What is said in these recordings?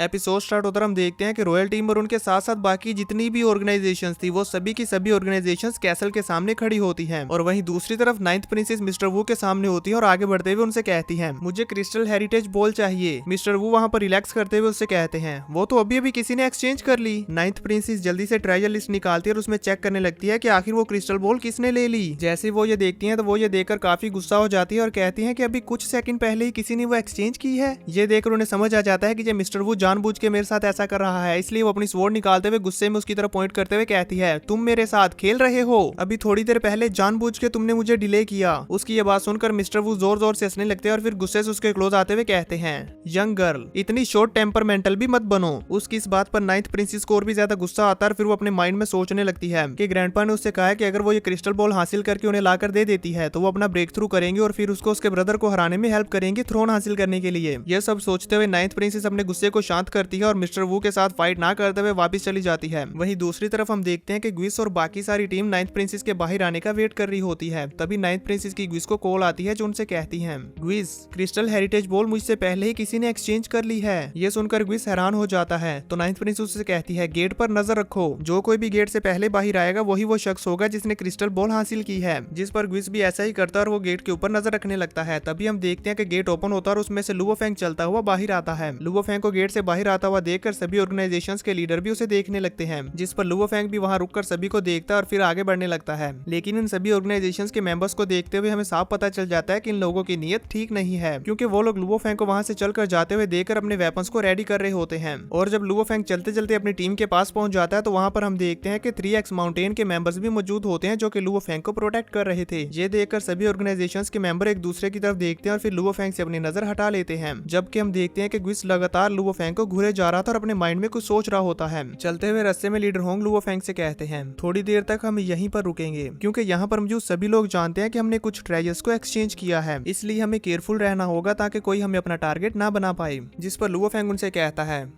Episode start होता है, हम देखते हैं कि रॉयल टीम और उनके साथ साथ बाकी जितनी भी ऑर्गेनाइजेशंस थी वो सभी की सभी ऑर्गेनाइजेशंस कैसल के सामने खड़ी होती हैं। और वहीं दूसरी तरफ नाइन्थ प्रिंसेस मिस्टर वू के सामने होती है और आगे बढ़ते हुए उनसे कहती है मुझे क्रिस्टल हेरिटेज बॉल चाहिए। मिस्टर वू वहाँ पर रिलैक्स करते हुए उससे कहते हैं वो तो अभी अभी किसी ने एक्सचेंज कर ली। नाइन्थ प्रिंसेस जल्दी से ट्रेजर लिस्ट निकालती है और उसमें चेक करने लगती है कि आखिर वो क्रिस्टल बॉल किसने ले ली। जैसे वो ये देखती है तो वो ये देखकर काफी गुस्सा हो जाती है और कहती है कि अभी कुछ सेकंड पहले ही किसी ने वो एक्सचेंज की है। ये देखकर उन्हें समझ आ जाता है कि ये मिस्टर वू जानबूझ के मेरे साथ ऐसा कर रहा है, इसलिए वो अपनी स्वॉर्ड निकालते हुए गुस्से में उसकी तरफ पॉइंट करते हुए कहती है तुम मेरे साथ खेल रहे हो, अभी थोड़ी देर पहले जानबूझ के तुमने मुझे डिले किया। उसकी ये बात सुनकर मिस्टर वू जोर जोर से हंसने लगते हैं और फिर गुस्से से उसके क्लोज आते हुए कहते हैं यंग गर्ल इतनी शॉर्ट टेम्परमेंटल भी मत बनो। उसकी इस बात पर नाइन्थ प्रिंसेस को और भी ज्यादा गुस्सा आता है और फिर वो अपने माइंड में सोचने लगती है कि ग्रैंडपा ने उससे कहा है कि अगर वो ये क्रिस्टल बॉल हासिल करके उन्हें लाकर दे देती है तो वो अपना ब्रेक थ्रू करेंगे और फिर उसको उसके ब्रदर को हराने में हेल्प करेंगे थ्रोन हासिल करने के लिए। यह सब सोचते हुए नाइन्थ प्रिंसेस अपने गुस्से को शांत करती है और मिस्टर वू के साथ फाइट ना करते हुए वापस चली जाती है। वहीं दूसरी तरफ हम देखते हैं कि ग्विस और बाकी सारी टीम नाइन्थ प्रिंसेस के बाहर आने का वेट कर रही होती है। तभी नाइन्थ प्रिंसेस की ग्विस को कॉल आती है जो उनसे कहती है ग्विस क्रिस्टल हेरिटेज बॉल मुझसे पहले ही किसी ने एक्सचेंज कर ली है। ये सुनकर ग्विस हैरान हो जाता है तो नाइन्थ प्रिंसेस उससे कहती है गेट पर नजर रखो, जो कोई भी गेट से पहले बाहर आएगा वही वो शख्स होगा जिसने क्रिस्टल बॉल हासिल की है। जिस पर ग्विस भी ऐसा ही करता है और वो गेट के ऊपर नजर रखने लगता है। तभी हम देखते हैं कि गेट ओपन होता है और उसमें से लुओ फेंग चलता हुआ बाहर आता है। लुओ फेंग को गेट से बाहर आता हुआ देखकर सभी ऑर्गेनाइजेशंस के लीडर भी उसे देखने लगते हैं, जिस पर लुओ फेंग भी वहां रुककर सभी को देखता है और फिर आगे बढ़ने लगता है। लेकिन इन सभी ऑर्गेनाइजेशंस के मेंबर्स को देखते हुए हमें साफ पता चल जाता है कि इन लोगों की नीयत ठीक नहीं है, क्योंकि वो लोग लुओ फेंग को वहां से चलकर जाते हुए देखकर अपने वेपन्स को रेडी कर रहे होते हैं। और जब लुओ फेंग चलते चलते अपनी टीम के पास पहुंच जाता है तो वहां पर हम देखते हैं कि 3x माउंटेन के मेंबर्स भी मौजूद होते हैं जो कि लुओ फेंग को प्रोटेक्ट कर रहे थे। ये देखकर सभी ऑर्गेनाइजेशंस के मेंबर एक दूसरे की तरफ देखते हैं और फिर लुओ फेंग से अपनी नजर हटा लेते हैं। जबकि हम देखते हैं कि ग्विस लगातार लुओ फेंग को घूरे जा रहा था और अपने माइंड में कुछ सोच रहा होता है। चलते हुए रास्ते में लीडर होंग लुओ फेंग से कहते हैं थोड़ी देर तक हम यहीं पर रुकेंगे, क्योंकि यहाँ पर मौजूद सभी लोग जानते हैं कि हमने कुछ ट्रेजर्स को एक्सचेंज किया है, इसलिए हमें केयरफुल रहना होगा ताकि कोई हमें अपना टारगेट ना बना पाए। जिस पर लुओ फेंग उनसे कहता है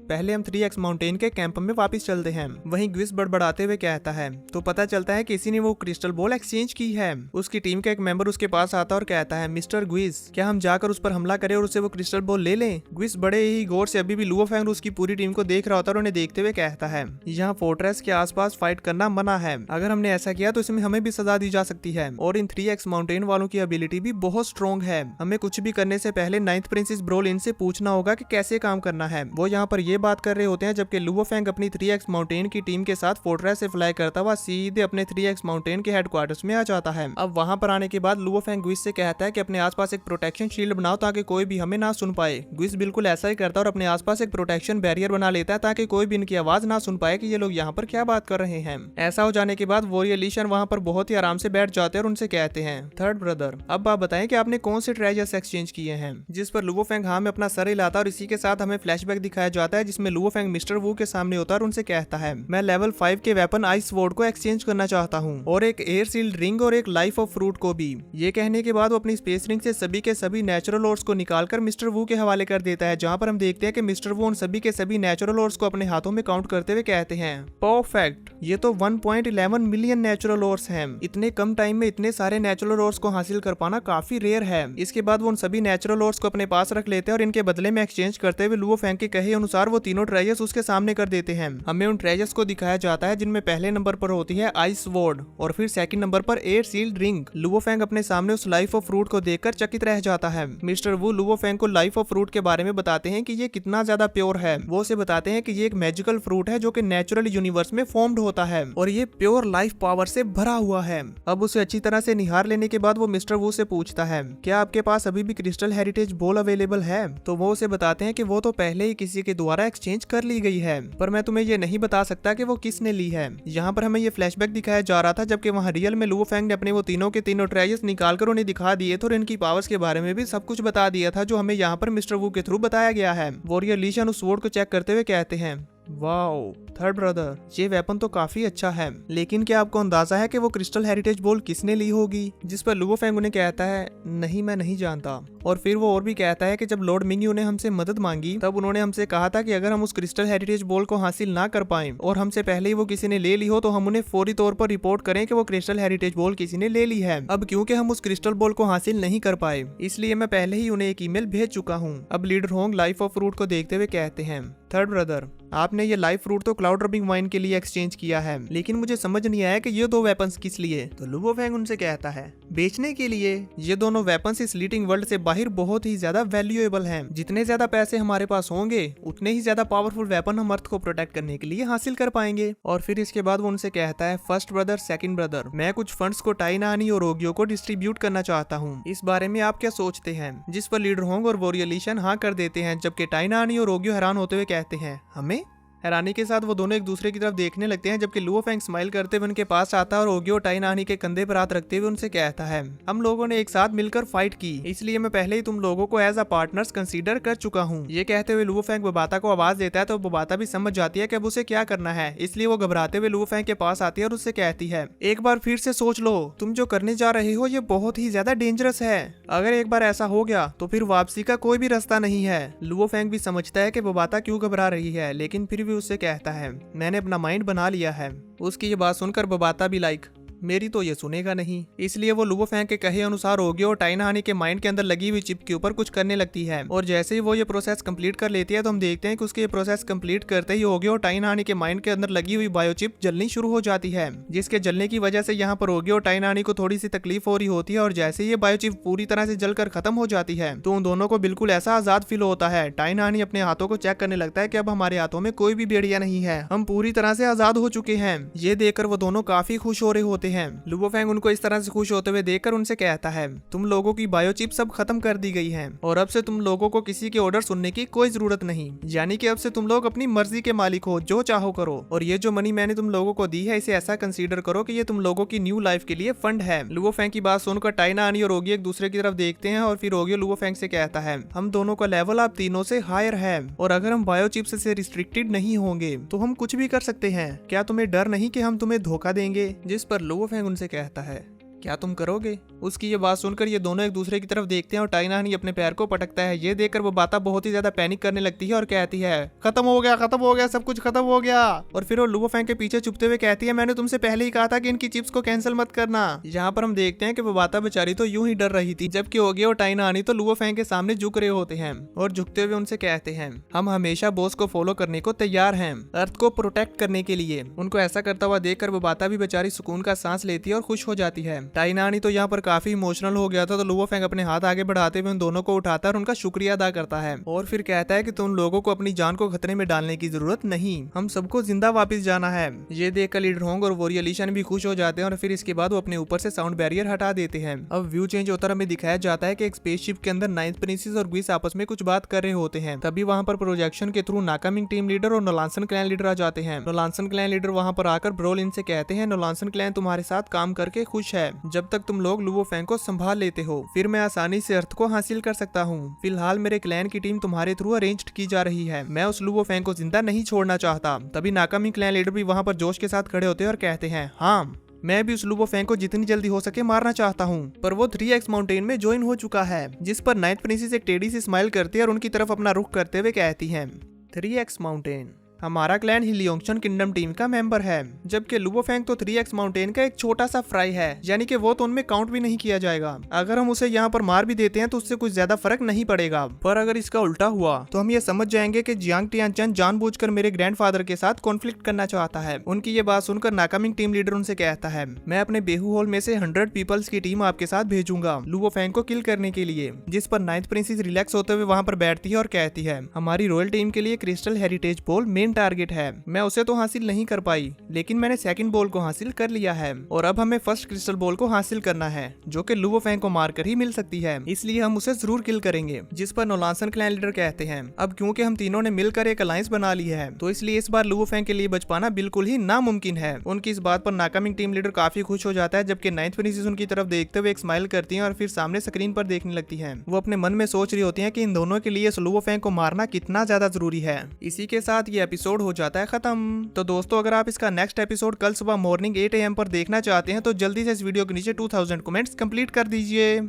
पहले हम 3x माउंटेन के कैंप में वापस चलते हैं। वहीं ग्विस बड़बड़ाते हुए कहता है तो पता चलता है कि किसी ने वो क्रिस्टल बॉल एक्सचेंज की है। उसकी टीम का एक मेंबर उसके पास आता है और कहता है मिस्टर ग्विस क्या हम जाकर उस पर हमला करें और उससे वो क्रिस्टल बॉल ले लें। ग्विस बड़े ही गौर से अभी भी लुओ फेंग उसकी पूरी टीम को देख रहा होता है और उन्हें देखते हुए कहता है यहाँ फोर्ट्रेस के आसपास फाइट करना मना है, अगर हमने ऐसा किया तो इसमें हमें भी सजा दी जा सकती है। और इन 3x माउंटेन वालों की एबिलिटी भी बहुत स्ट्रॉन्ग है, हमें कुछ भी करने से पहले नाइन्थ प्रिंसेस ब्रोलिन से पूछना होगा कि कैसे काम करना है। वो यहाँ पर ये बात कर रहे होते हैं जबकि लुओ फेंग अपनी 3x माउंटेन की टीम के साथ फोर्ट्रेस से फ्लाई करता हुआ सीधे अपने 3x माउंटेन के हेडक्वार्टर्स में आ जाता है। अब वहां पर आने के बाद लुओ फेंग ग्विस से कहता है कि अपने आसपास एक प्रोटेक्शन शील्ड बनाओ ताकि कोई भी हमें ना सुन पाए। ग्विस बिल्कुल ऐसा ही करता है और अपने आसपास एक प्रोटेक्शन बैरियर बना लेता है ताकि कोई भी इनकी आवाज ना सुन पाए कि ये लोग यहाँ पर क्या बात कर रहे हैं। ऐसा हो जाने के बाद वॉरियर ली शन वहाँ पर बहुत ही आराम से बैठ जाते हैं और उनसे कहते हैं थर्ड ब्रदर अब आप बताएं कि आपने कौन से ट्रेजर्स एक्सचेंज किए हैं। जिस पर लुओ फेंग हाँ में अपना सर हिलाता है और इसी के साथ हमें फ्लैशबैक दिखाया जाता है जिसमें लुओ फेंग मिस्टर वू के सामने होता है और उनसे कहता है मैं लेवल 5 के वेपन आइस वॉर्ड को एक्सचेंज करना चाहता हूँ और एक एयर सील्ड रिंग और एक लाइफ ऑफ फ्रूट को भी। ये कहने के बाद वो अपनी स्पेस रिंग से सभी के सभी नेचुरल ओर्स को निकालकर मिस्टर वू के हवाले कर देता है, जहाँ पर हम देखते हैं कि मिस्टर वू उन सभी के सभी नेचुरल ओर्स को अपने हाथों में काउंट करते हुए कहते हैं परफेक्ट, ये तो 1.11 मिलियन नेचुरल ओर्स हैं। इतने कम टाइम में इतने सारे नेचुरल ओर्स को हासिल कर पाना काफी रेयर है। इसके बाद वो उन सभी नेचुरल ओर्स को अपने पास रख लेते हैं और इनके बदले में एक्सचेंज करते हुए लुओ फेंग के कहे अनुसार वो तीनों ट्रेजर्स उसके सामने कर देते हैं। हमें उन ट्रेजर्स को दिखाया जाता है जिनमें पहले नंबर पर होती है आइस वॉर्ड और फिर सेकंड नंबर पर air sealed ring. Luo Feng अपने सामने उस लाइफ ऑफ फ्रूट को देखकर चकित रह जाता है। मिस्टर वू लुओ फेंग को लाइफ ऑफ फ्रूट के बारे में बताते हैं कि ये कितना ज्यादा प्योर है। वो उसे बताते हैं कि ये एक मैजिकल फ्रूट है जो कि नेचुरल यूनिवर्स में फॉर्म्ड होता है और ये प्योर लाइफ पावर से भरा हुआ है। अब उसे अच्छी तरह से निहार लेने के बाद वो मिस्टर वू से पूछता है क्या आपके पास अभी भी क्रिस्टल हेरिटेज बॉल अवेलेबल है। तो वो उसे बताते हैं कि वो तो पहले ही किसी के द्वारा एक्सचेंज कर ली गई है, पर मैं तुम्हें ये नहीं बता सकता कि वो किसने ली है। यहाँ पर हमें ये फ्लैशबैक दिखाया जा रहा था जबकि वहाँ रियल में लुओ फेंग ने अपने वो तीनों के तीनों ट्रेजर्स निकालकर उन्हें दिखा दिए थे और इनकी पावर्स के बारे में भी सब कुछ बता दिया था जो हमें यहाँ पर मिस्टर वू के थ्रू बताया गया है। वॉरियर ली शन उस स्वॉर्ड को चेक करते हुए कहते हैं वाओ थर्ड ब्रदर, ये वेपन तो काफी अच्छा है, लेकिन क्या आपको अंदाजा है कि वो क्रिस्टल हेरिटेज बॉल किसने ली होगी? जिस पर लुओ फेंग उन्हें कहता है नहीं, मैं नहीं जानता। और फिर वो और भी कहता है कि जब लॉर्ड मिंगयू ने हमसे मदद मांगी तब उन्होंने हमसे कहा था कि अगर हम उस क्रिस्टल हेरिटेज बॉल को हासिल ना कर पाए और हमसे पहले ही वो किसी ने ले ली हो तो हम उन्हें फौरी तौर पर रिपोर्ट करें कि वो क्रिस्टल हेरिटेज बॉल किसी ने ले ली है। अब क्योंकि हम उस क्रिस्टल बॉल को हासिल नहीं कर पाए, इसलिए मैं पहले ही उन्हें एक ईमेल भेज चुका हूँ। अब leader Hong life of fruit को देखते हुए कहते हैं, थर्ड ब्रदर, आपने ये लाइफ फ्रूट तो क्लाउड रबिंग वाइन के लिए एक्सचेंज किया है, लेकिन मुझे समझ नहीं आया कि ये दो वेपन्स किस लिए। तो लुओ फेंग उनसे कहता है, बेचने के लिए। ये दोनों वेपन्स इस लीटिंग वर्ल्ड से बाहर बहुत ही ज्यादा वैल्यूएबल हैं। जितने ज्यादा पैसे हमारे पास होंगे उतने ही ज्यादा पावरफुल वेपन हम अर्थ को प्रोटेक्ट करने के लिए हासिल कर पाएंगे। और फिर इसके बाद वो उनसे कहता है, फर्स्ट ब्रदर, सेकंड ब्रदर, मैं कुछ फंड्स को टाइनानी और ओगियो को डिस्ट्रीब्यूट करना चाहता हूँ। इस बारे में आप क्या सोचते हैं? जिस पर लीडर होंग और वोरियलिशन हाँ कर देते हैं, जबकि टाइनानी और ओगियो हैरान होते हुए कहते हैं, हमें? हैरानी के साथ वो दोनों एक दूसरे की तरफ देखने लगते हैं, जबकि लुओ फेंग स्माइल करते हुए उनके पास आता है और ओगियो टाइनानी के कंधे पर हाथ रखते हुए उनसे कहता है, हम लोगों ने एक साथ मिलकर फाइट की, इसलिए मैं पहले ही तुम लोगों को एज अ पार्टनर्स कंसीडर कर चुका हूँ। ये कहते हुए लुओ फेंग बोबाता को आवाज देता है, तो बोबाता भी समझ जाती है कि अब उसे क्या करना है, इसलिए वो घबराते हुए लुओ फेंग के पास आती है और उससे कहती है, एक बार फिर से सोच लो, तुम जो करने जा रहे हो ये बहुत ही ज्यादा डेंजरस है। अगर एक बार ऐसा हो गया तो फिर वापसी का कोई भी रास्ता नहीं है। लुओ फेंग भी समझता है कि बोबाता क्यों घबरा रही है, लेकिन फिर भी उससे कहता है, मैंने अपना माइंड बना लिया है। उसकी ये बात सुनकर बोबाता भी लाइक, मेरी तो ये सुनेगा नहीं। इसलिए वो लुओ फेंग के कहे अनुसार ओगियो और टाइनानी के माइंड के अंदर लगी हुई चिप के ऊपर कुछ करने लगती है। और जैसे ही वो ये प्रोसेस कंप्लीट कर लेती है तो हम देखते हैं कि उसके ये प्रोसेस कंप्लीट करते ही ओगियो और टाइनानी के माइंड के अंदर लगी हुई बायो चिप जलनी शुरू हो जाती है, जिसके जलने की वजह से यहाँ पर ओगियो और टाइनानी को थोड़ी सी तकलीफ हो रही होती है। और जैसे ये बायो चिप पूरी तरह से जलकर खत्म हो जाती है तो उन दोनों को बिल्कुल ऐसा आजाद फील होता है। टाइनानी अपने हाथों को चेक करने लगता है कि अब हमारे हाथों में कोई भी बेड़िया नहीं है, हम पूरी तरह से आजाद हो चुके हैं। ये देखकर वो दोनों काफी खुश हो रहे होते हैं। लुओ फेंग उनको इस तरह से खुश होते हुए देखकर उनसे कहता है, तुम लोगों की बायो चिप सब खत्म कर दी गई है और अब से तुम लोगों को किसी के ऑर्डर सुनने की कोई जरूरत नहीं, यानी कि अब से तुम लोग अपनी मर्जी के मालिक हो, जो चाहो करो। और ये जो मनी मैंने तुम लोगों को दी है इसे ऐसा कंसीडर करो कि ये तुम लोगों की न्यू लाइफ के लिए फंड है। लुओ फेंग की बात सुनकर टाइनानी और ओगियो एक दूसरे की तरफ देखते हैं और फिर ओगियो लुओ फेंग से कहता है, हम दोनों का लेवल आप तीनों से हायर है और अगर हम बायो चिप्स से रिस्ट्रिक्टेड नहीं होंगे तो हम कुछ भी कर सकते हैं। क्या तुम्हें डर नहीं कि हम तुम्हें धोखा देंगे? जिस पर लुओ फेंग उनसे कहता है, क्या तुम करोगे? उसकी ये बात सुनकर ये दोनों एक दूसरे की तरफ देखते हैं और टाइनानी अपने पैर को पटकता है। ये देखकर वो बाता बहुत ही ज्यादा पैनिक करने लगती है और कहती है, खत्म हो गया, सब कुछ खत्म हो गया। और फिर वो लुओ फेंग के पीछे छुपते हुए कहती है, मैंने तुमसे पहले ही कहा था कि इनकी चिप्स को कैंसिल मत करना। यहाँ पर हम देखते हैं कि वो बाता बेचारी तो यूं ही डर रही थी, जबकि ओगियो और टाइनानी तो लुओ फेंग के सामने झुक रहे होते हैं और झुकते हुए उनसे कहते हैं, हम हमेशा बॉस को फॉलो करने को तैयार हैं, अर्थ को प्रोटेक्ट करने के लिए। उनको ऐसा करता हुआ देखकर वो बाता भी बेचारी सुकून का सांस लेती है और खुश हो जाती है। टाइनानी तो यहाँ पर काफी इमोशनल हो गया था, तो लुओ फेंग अपने हाथ आगे बढ़ाते हुए उन दोनों को उठाता है और उनका शुक्रिया अदा करता है और फिर कहता है कि तुम लोगों को अपनी जान को खतरे में डालने की जरूरत नहीं, हम सबको जिंदा वापस जाना है। ये देखकर लीडर होंग और वोरियलिशन भी खुश हो जाते हैं और फिर इसके बाद वो अपने ऊपर से साउंड बैरियर हटा देते हैं। अब व्यू चेंज होता हमें दिखाया जाता है कि एक स्पेसशिप के अंदर नाइन्थ प्रिंसेस और ग्विस आपस में कुछ बात कर रहे होते हैं। तभी वहाँ पर प्रोजेक्शन के थ्रू नाकामिंग टीम लीडर और नोलांसन क्लैन लीडर आ जाते हैं। नोलांसन क्लैन लीडर वहाँ पर आकर ब्रोलिन से कहते हैं, नोलांसन क्लैन तुम्हारे साथ काम करके खुश है, जब तक तुम लोग लुओ फेंग को संभाल लेते हो फिर मैं आसानी से अर्थ को हासिल कर सकता हूँ। फिलहाल मेरे क्लैन की टीम तुम्हारे थ्रू अरेंज की जा रही है, मैं उस लुओ फेंग को जिंदा नहीं छोड़ना चाहता। तभी नाकामिंग क्लैन लीडर भी वहाँ पर जोश के साथ खड़े होते हैं और कहते हैं, हाँ मैं भी उस लुओ फेंग को जितनी जल्दी हो सके मारना चाहता हूँ, पर वो 3x माउंटेन में ज्वाइन हो चुका है। जिस पर नाइन्थ प्रिंसेस एक टेढ़ी सी स्माइल करती है और उनकी तरफ अपना रुख करते हुए कहती है, 3x माउंटेन, हमारा क्लैन हिलियोंगशन किंगडम टीम का मेंबर है, जबकि लुओ फेंग तो 3x माउंटेन का एक छोटा सा फ्राई है, यानी कि वो तो उनमें काउंट भी नहीं किया जाएगा। अगर हम उसे यहाँ पर मार भी देते हैं तो उससे कुछ ज्यादा फर्क नहीं पड़ेगा। पर अगर इसका उल्टा हुआ तो हम ये समझ जाएंगे कि जियांग टियानचन जानबूझकर मेरे ग्रैंडफादर के साथ कॉन्फ्लिक्ट करना चाहता है। उनकी ये बात सुनकर नाकामिंग टीम लीडर उनसे कहता है, मैं अपने बेहू हॉल में से 100 पीपल्स की टीम आपके साथ भेजूंगा लुओ फेंग को किल करने के लिए। जिस पर नाइन्थ प्रिंसेस रिलैक्स होते हुए वहाँ पर बैठती है और कहती है, हमारी रॉयल टीम के लिए crystal heritage ball main target है, मैं उसे तो हासिल नहीं कर पाई, लेकिन मैंने सेकंड बॉल को हासिल कर लिया है और अब हमें फर्स्ट क्रिस्टल बॉल को हासिल करना है, जो कि लुओ फेंग को मारकर ही मिल सकती है, इसलिए हम उसे जरूर किल करेंगे। जिस पर नोलांसन क्लैन लीडर कहते हैं, अब क्योंकि हम तीनों ने मिलकर एक अलायंस बना ली है तो इसलिए इस बार लुओ फेंग के लिए बच पाना बिल्कुल ही नामुमकिन है। उनकी इस बात पर नाकामिंग टीम लीडर काफी खुश हो जाता है, जबकि नाइन्थ प्रिंसेस उनकी तरफ देखते हुए एक स्माइल करती है और फिर सामने स्क्रीन पर देखने लगती है। वो अपने मन में सोच रही होती है कि इन दोनों के लिए लुओ फेंग को मारना कितना ज्यादा जरूरी है। इसी के साथ ये एपिसोड हो जाता है खत्म। तो दोस्तों अगर आप इसका नेक्स्ट एपिसोड कल सुबह मॉर्निंग 8 AM पर देखना चाहते हैं तो जल्दी से इस वीडियो के नीचे 2000 कमेंट्स कंप्लीट कर दीजिए।